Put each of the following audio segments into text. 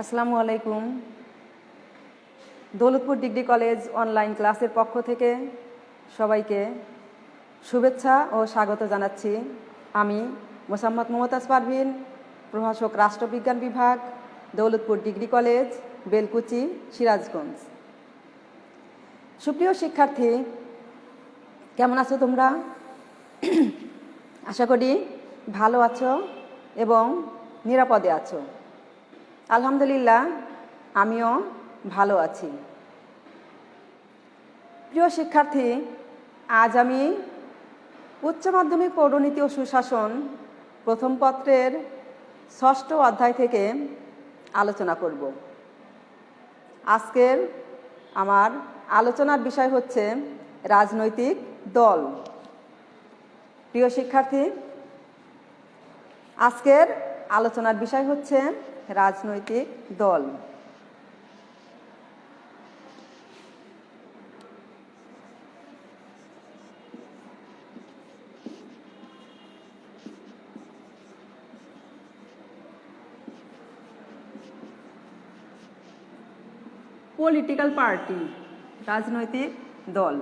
আসসালামু আলাইকুম। Daulatpur degree college online ক্লাসের পক্ষ থেকে সবাইকে শুভেচ্ছা ও স্বাগত জানাচ্ছি। আমি মোসাম্মদ মমতাজ পারভিন, প্রভাষক রাষ্ট্রবিজ্ঞান বিভাগ, দৌলতপুর ডিগ্রি কলেজ, বেলকুচি, সিরাজগঞ্জ। সুপ্রিয় শিক্ষার্থী, কেমন আছো তোমরা? আশা করি ভালো আছো এবং নিরাপদে আছো। আলহামদুলিল্লাহ, আমিও ভালো আছি। প্রিয় শিক্ষার্থী, আজ আমি উচ্চ মাধ্যমিক পৌরনীতি ও সুশাসন প্রথম পত্রের ৬ষ্ঠ অধ্যায় থেকে আলোচনা করব। আজকের আমার আলোচনার বিষয় হচ্ছে রাজনৈতিক দল। প্রিয় শিক্ষার্থী, আজকের আলোচনার বিষয় হচ্ছে রাজনৈতিক দল। পলিটিক্যাল পার্টি, রাজনৈতিক দল।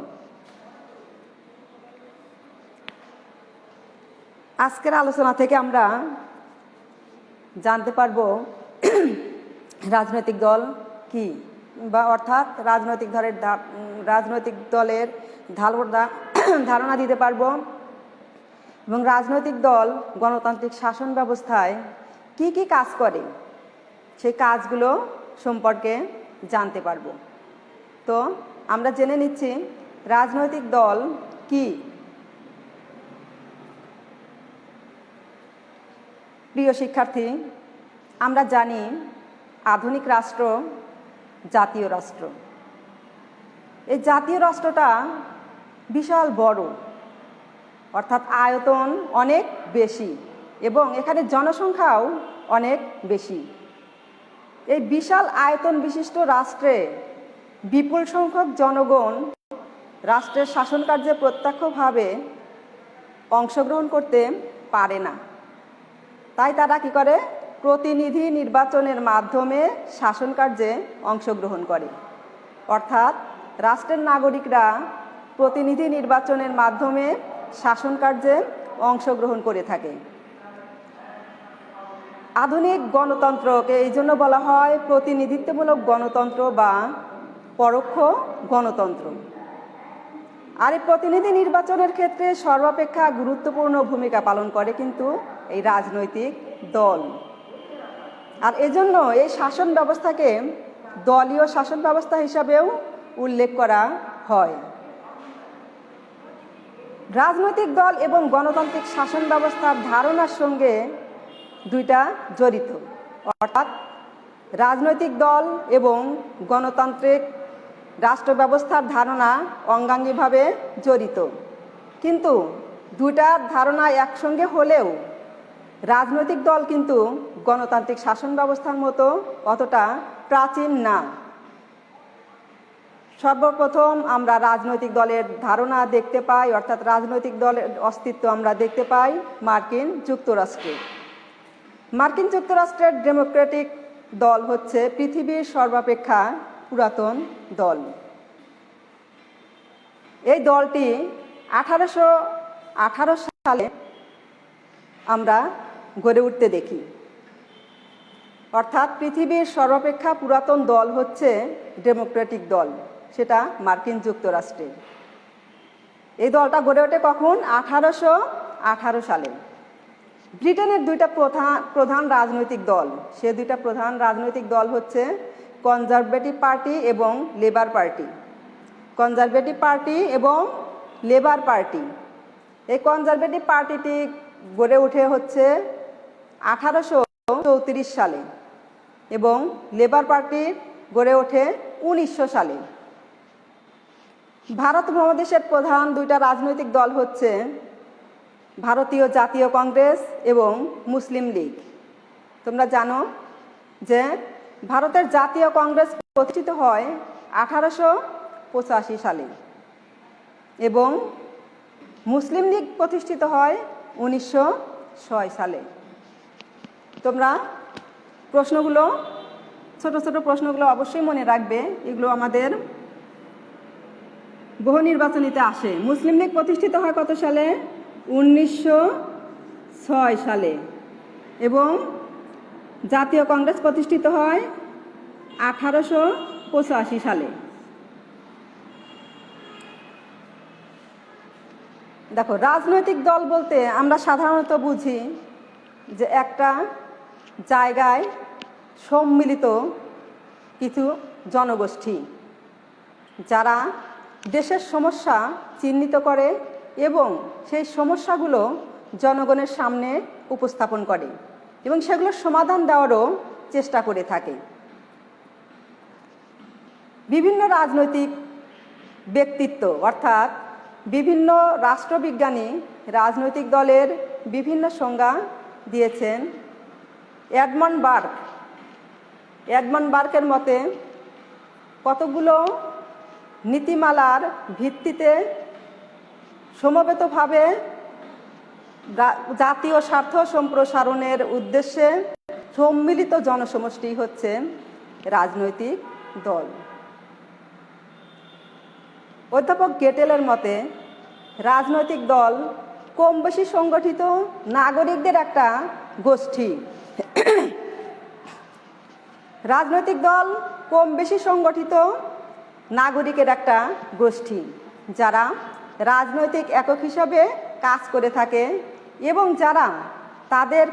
আজকের আলোচনা থেকে আমরা জানতে পারব রাজনৈতিক দল কি, বা অর্থাৎ রাজনৈতিক দলের ধারণা দিতে পারব এবং রাজনৈতিক দল গণতান্ত্রিক শাসন ব্যবস্থায় কি কি কাজ করে সেই কাজগুলো সম্পর্কে জানতে পারব। তো আমরা জেনে নিচ্ছি রাজনৈতিক দল কি। প্রিয় শিক্ষার্থী, আমরা জানি আধুনিক রাষ্ট্র জাতীয় রাষ্ট্র। এই জাতীয় রাষ্ট্রটা বিশাল বড়, অর্থাৎ আয়তন অনেক বেশি এবং এখানে জনসংখ্যাও অনেক বেশি। এই বিশাল আয়তন বিশিষ্ট রাষ্ট্রে বিপুল সংখ্যক জনগণ রাষ্ট্রের শাসন কার্যে প্রত্যক্ষভাবে অংশগ্রহণ করতে পারে না। তাই তারা কি করে? প্রতিনিধি নির্বাচনের মাধ্যমে শাসন কার্যে অংশগ্রহণ করে। অর্থাৎ রাষ্ট্রের নাগরিকরা প্রতিনিধি নির্বাচনের মাধ্যমে শাসন কার্যে অংশগ্রহণ করে থাকে। আধুনিক গণতন্ত্রকে এই জন্য বলা হয় প্রতিনিধিত্বমূলক গণতন্ত্র বা পরোক্ষ গণতন্ত্র। আর এই প্রতিনিধি নির্বাচনের ক্ষেত্রে সর্বাপেক্ষা গুরুত্বপূর্ণ ভূমিকা পালন করে কিন্তু এই রাজনৈতিক দল। আর এজন্য এই শাসন ব্যবস্থাকে দলীয় শাসন ব্যবস্থা হিসাবেও উল্লেখ করা হয়। রাজনৈতিক দল এবং গণতান্ত্রিক শাসন ব্যবস্থার ধারণার সঙ্গে দুইটা জড়িত, অর্থাৎ রাজনৈতিক দল এবং গণতান্ত্রিক রাষ্ট্র ব্যবস্থার ধারণা অঙ্গাঙ্গিভাবে জড়িত। কিন্তু দুইটার ধারণা একসঙ্গে হলেও রাজনৈতিক দল কিন্তু গণতান্ত্রিক শাসন ব্যবস্থার মতো অতটা প্রাচীন না। সর্বপ্রথম আমরা রাজনৈতিক দলের ধারণা দেখতে পাই, অর্থাৎ রাজনৈতিক দলের অস্তিত্ব আমরা দেখতে পাই মার্কিন যুক্তরাষ্ট্রে। মার্কিন যুক্তরাষ্ট্রের ডেমোক্রেটিক দল হচ্ছে পৃথিবীর সর্বাপেক্ষা পুরাতন দল। এই দলটি 1818 সালে আমরা গড়ে উঠতে দেখি। অর্থাৎ পৃথিবীর সর্বাপেক্ষা পুরাতন দল হচ্ছে ডেমোক্রেটিক দল, সেটা মার্কিন যুক্তরাষ্ট্রের। এই দলটা গড়ে ওঠে কখন? 1818 সালে। ব্রিটেনের দুইটা প্রধান রাজনৈতিক দল, সে দুইটা প্রধান রাজনৈতিক দল হচ্ছে কনজারভেটিভ পার্টি এবং লেবার পার্টি। কনজারভেটিভ পার্টি এবং লেবার পার্টি। এই কনজারভেটিভ পার্টিটি গড়ে উঠে হচ্ছে 1834 সালে এবং লেবার পার্টি গড়ে ওঠে 1900 সালে। ভারত উপমহাদেশের প্রধান দুইটা রাজনৈতিক দল হচ্ছে ভারতীয় জাতীয় কংগ্রেস এবং মুসলিম লীগ। তোমরা জানো যে ভারতের জাতীয় কংগ্রেস প্রতিষ্ঠিত হয় 1885 সালে এবং মুসলিম লীগ প্রতিষ্ঠিত হয় 1906 সালে। তোমরা প্রশ্নগুলো ছোট ছোট প্রশ্নগুলো অবশ্যই মনে রাখবে, এগুলো আমাদের বহু নির্বাচনীতে আসে। মুসলিম লীগ প্রতিষ্ঠিত হয় কত সালে? 1906 সালে। এবং জাতীয় কংগ্রেস প্রতিষ্ঠিত হয় 1885 সালে। দেখো, রাজনৈতিক দল বলতে আমরা সাধারণত বুঝি যে একটা জায়গায় সম্মিলিত কিছু জনগোষ্ঠী যারা দেশের সমস্যা চিহ্নিত করে এবং সেই সমস্যাগুলো জনগণের সামনে উপস্থাপন করে এবং সেগুলোর সমাধান দেওয়ারও চেষ্টা করে থাকে। বিভিন্ন রাজনৈতিক ব্যক্তিত্ব অর্থাৎ বিভিন্ন রাষ্ট্রবিজ্ঞানী রাজনৈতিক দলের বিভিন্ন সংজ্ঞা দিয়েছেন। এডমন্ড বার্কের মতে কতগুলো নীতিমালার ভিত্তিতে সমবেতভাবে জাতীয় স্বার্থ সম্প্রসারণের উদ্দেশ্যে সম্মিলিত জনসমষ্টি হচ্ছে রাজনৈতিক দল। অধ্যাপক গেটেলের মতে রাজনৈতিক দল কম বেশি সংগঠিত নাগরিকদের একটা গোষ্ঠী। রাজনৈতিক দল কম বেশি সংগঠিত নাগরিকের একটা গোষ্ঠী যারা রাজনৈতিক একক হিসাবে কাজ করে থাকে এবং যারা তাদের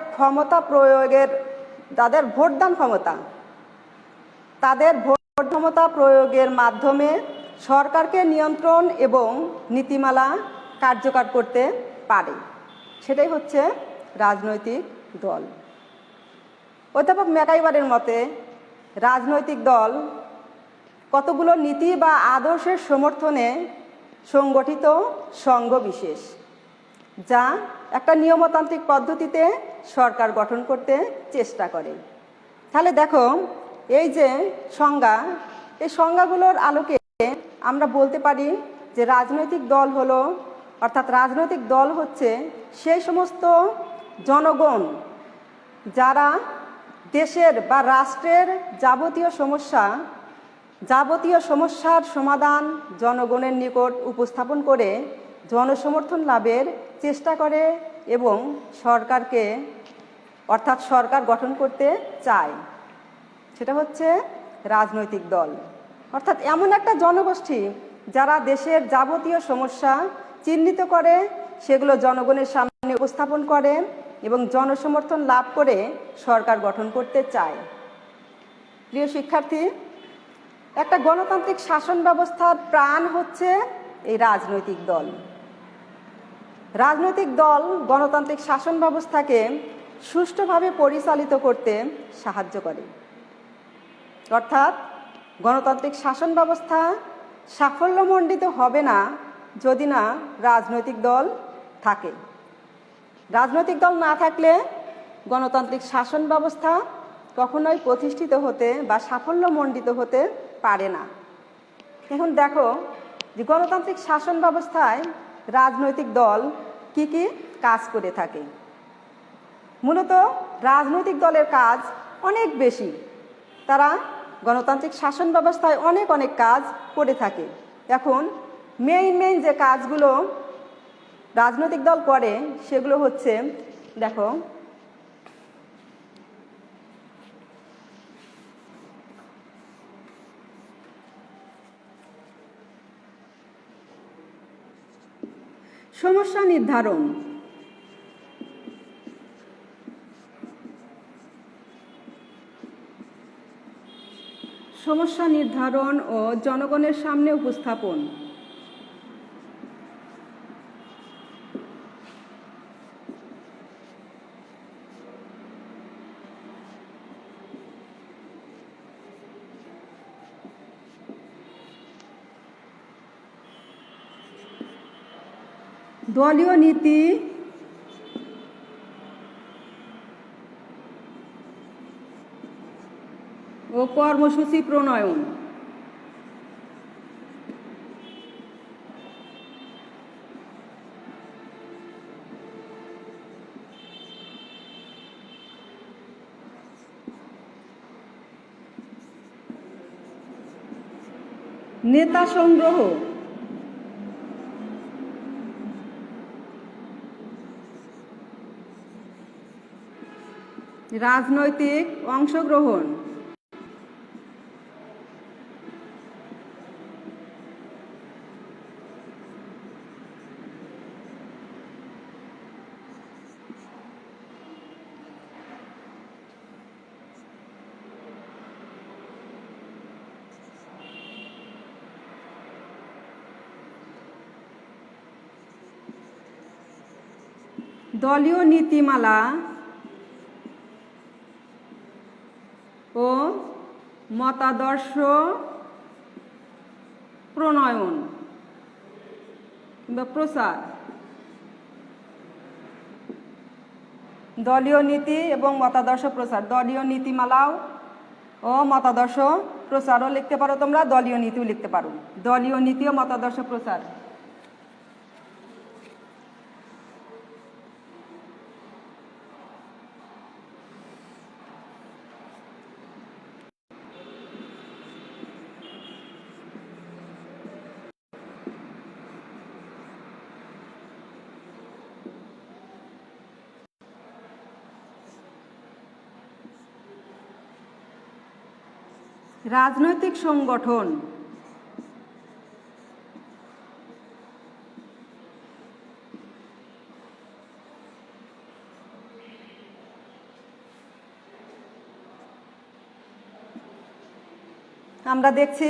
ভোট ক্ষমতা প্রয়োগের মাধ্যমে সরকারকে নিয়ন্ত্রণ এবং নীতিমালা কার্যকর করতে পারে, সেটাই হচ্ছে রাজনৈতিক দল। অধ্যাপক ম্যাকাইভারের মতে রাজনৈতিক দল কতগুলো নীতি বা আদর্শের সমর্থনে সংগঠিত সংঘ বিশেষ যা একটা নিয়মতান্ত্রিক পদ্ধতিতে সরকার গঠন করতে চেষ্টা করে। তাহলে দেখো, এই যে সংজ্ঞা, এই সংজ্ঞাগুলোর আলোকে আমরা বলতে পারি যে রাজনৈতিক দল হলো, অর্থাৎ রাজনৈতিক দল হচ্ছে সেই সমস্ত জনগণ যারা দেশের বা রাষ্ট্রের যাবতীয় সমস্যার সমাধান জনগণের নিকট উপস্থাপন করে জনসমর্থন লাভের চেষ্টা করে এবং সরকারকে অর্থাৎ সরকার গঠন করতে চায়, সেটা হচ্ছে রাজনৈতিক দল। অর্থাৎ এমন একটা জনগোষ্ঠী যারা দেশের যাবতীয় সমস্যা চিহ্নিত করে, সেগুলো জনগণের সামনে উপস্থাপন করে এবং জনসমর্থন লাভ করে সরকার গঠন করতে চায়। প্রিয় শিক্ষার্থী, একটা গণতান্ত্রিক শাসন ব্যবস্থার প্রাণ হচ্ছে এই রাজনৈতিক দল। রাজনৈতিক দল গণতান্ত্রিক শাসন ব্যবস্থাকে সুষ্ঠুভাবে পরিচালিত করতে সাহায্য করে। অর্থাৎ গণতান্ত্রিক শাসন ব্যবস্থা সাফল্যমণ্ডিত হবে না যদি না রাজনৈতিক দল থাকে। রাজনৈতিক দল না থাকলে গণতান্ত্রিক শাসন ব্যবস্থা কখনোই প্রতিষ্ঠিত হতে বা সাফল্যমণ্ডিত হতে পারে না। এখন দেখো যে গণতান্ত্রিক শাসন ব্যবস্থায় রাজনৈতিক দল কি কি কাজ করে থাকে। মূলত রাজনৈতিক দলের কাজ অনেক বেশি, তারা গণতান্ত্রিক শাসন ব্যবস্থায় অনেক কাজ করে থাকে। এখন মেইন যে কাজগুলো রাজনৈতিক দল করে সেগুলো হচ্ছে, দেখো, সমস্যা নির্ধারণ, ও জনগণের সামনে উপস্থাপন। দলীয় নীতি ও কর্মসূচি প্রণয়ন। নেতা সংগ্রহ, রাজনৈতিক অংশগ্রহণ, দলীয় নীতিমালা ও মতাদর্শ প্রণয়ন কিংবা প্রচার, দলীয় নীতি এবং মতাদর্শ প্রচার, দলীয় নীতিমালাও ও মতাদর্শ প্রচারও লিখতে পারো তোমরা, দলীয় নীতিও লিখতে পারো, দলীয় নীতি ও মতাদর্শ প্রচার। রাজনৈতিক সংগঠন, আমরা দেখছি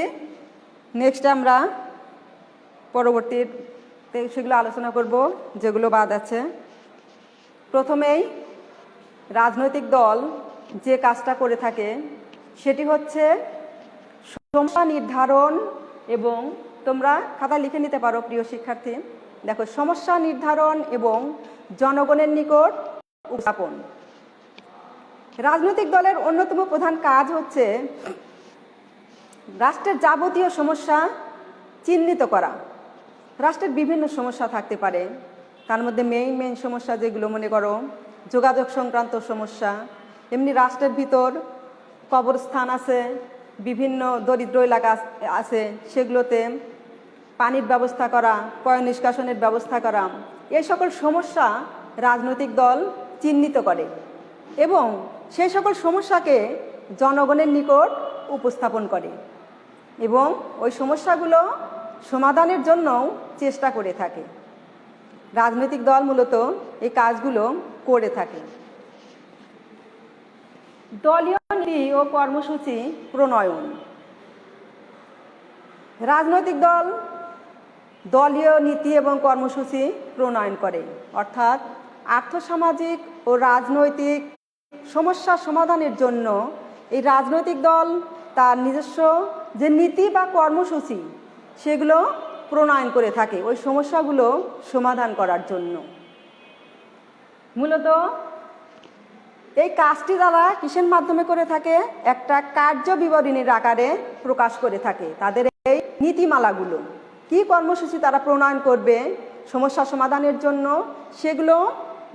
নেক্সট আমরা পরবর্তীতে সেগুলো আলোচনা করব যেগুলো বাদ আছে। প্রথমেই রাজনৈতিক দল যে কাজটা করে থাকে সেটি হচ্ছে সমস্যা নির্ধারণ, এবং তোমরা খাতা লিখে নিতে পারো প্রিয় শিক্ষার্থী। দেখো, সমস্যা নির্ধারণ এবং জনগণের নিকট উপস্থাপন। রাজনৈতিক দলের অন্যতম প্রধান কাজ হচ্ছে রাষ্ট্রের যাবতীয় সমস্যা চিহ্নিত করা। রাষ্ট্রের বিভিন্ন সমস্যা থাকতে পারে, তার মধ্যে মেইন সমস্যা যেগুলো মনে করো যোগাযোগ সংক্রান্ত সমস্যা, এমনি রাষ্ট্রের ভিতর কবরস্থান আছে, বিভিন্ন দরিদ্র এলাকা আছে, সেগুলোতে পানির ব্যবস্থা করা, পয় নিষ্কাশনের ব্যবস্থা করা, এই সকল সমস্যা রাজনৈতিক দল চিহ্নিত করে এবং সেই সকল সমস্যাকে জনগণের নিকট উপস্থাপন করে এবং ওই সমস্যাগুলো সমাধানের জন্যও চেষ্টা করে থাকে। রাজনৈতিক দল মূলত এই কাজগুলো করে থাকে। দলীয় নীতি ও কর্মসূচি প্রণয়ন। রাজনৈতিক দল দলীয় নীতি এবং কর্মসূচি প্রণয়ন করে, অর্থাৎ আর্থসামাজিক ও রাজনৈতিক সমস্যা সমাধানের জন্য এই রাজনৈতিক দল তার নিজস্ব যে নীতি বা কর্মসূচি সেগুলো প্রণয়ন করে থাকে ওই সমস্যাগুলো সমাধান করার জন্য। মূলত এই কাজটি তারা কিসের মাধ্যমে করে থাকে? একটা কার্য বিবরণীর আকারে প্রকাশ করে থাকে তাদের এই নীতিমালাগুলো। কি কর্মসূচি তারা প্রণয়ন করবে সমস্যা সমাধানের জন্য, সেগুলো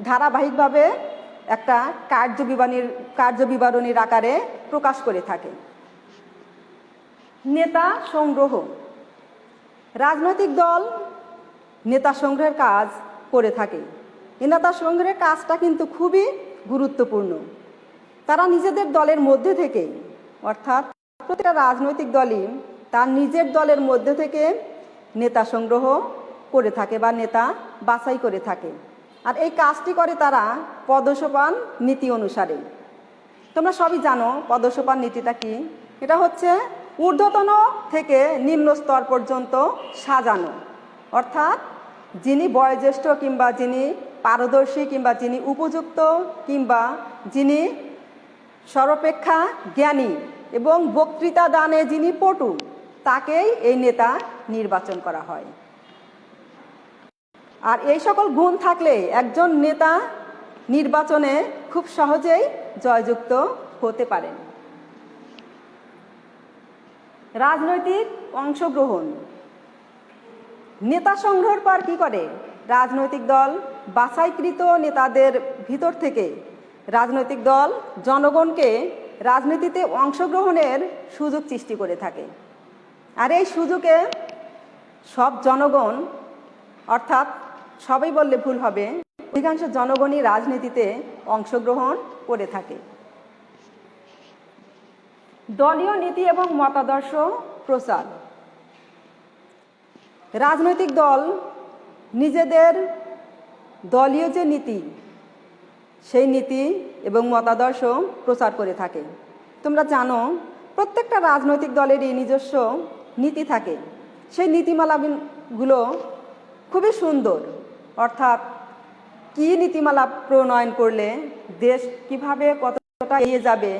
ধারাবাহিকভাবে একটা কার্য বিবরণীর আকারে প্রকাশ করে থাকে। নেতা সংগ্রহ। রাজনৈতিক দল নেতা সংগ্রহের কাজ করে থাকে। এই নেতা সংগ্রহের কাজটা কিন্তু খুবই গুরুত্বপূর্ণ। তারা নিজেদের দলের মধ্যে থেকে, অর্থাৎ প্রতিটা রাজনৈতিক দলই তার নিজের দলের মধ্যে থেকে নেতা সংগ্রহ করে থাকে বা নেতা বাছাই করে থাকে। আর এই কাজটি করে তারা পদসোপান নীতি অনুসারে। তোমরা সবই জানো পদসোপান নীতিটা কি। এটা হচ্ছে ঊর্ধ্বতন থেকে নিম্ন স্তর পর্যন্ত সাজানো, অর্থাৎ যিনি বয়োজ্যেষ্ঠ কিংবা যিনি পারদর্শী কিংবা যিনি উপযুক্ত কিংবা যিনি সর্বাপেক্ষা জ্ঞানী এবং বক্তৃতা দানে যিনি পটু, তাকেই এই নেতা নির্বাচন করা হয়। আর এই সকল গুণ থাকলে একজন নেতা নির্বাচনে খুব সহজেই জয়যুক্ত হতে পারেন। রাজনৈতিক অংশগ্রহণ। নেতা সংগ্রহের পর কি করে? রাজনৈতিক দল বাছাইকৃত নেতাদের ভিতর থেকে রাজনৈতিক দল জনগণকে রাজনীতিতে অংশগ্রহণের সুযোগ সৃষ্টি করে থাকে। আর এই সুযোগে সব জনগণ, অর্থাৎ সবাই বললে ভুল হবে, অধিকাংশ জনগণই রাজনীতিতে অংশগ্রহণ করে থাকে। দলীয় নীতি এবং মতাদর্শ প্রচার। রাজনৈতিক দল নিজেদের দলীয় যে নীতি, সেই নীতি এবং মতাদর্শ প্রচার করে থাকে। তোমরা জানো প্রত্যেকটা রাজনৈতিক দলেরই নিজস্ব নীতি থাকে। সেই নীতিমালাগুলো খুবই সুন্দর, অর্থাৎ কী নীতিমালা প্রণয়ন করলে দেশ কিভাবে কতটা এগিয়ে যাবে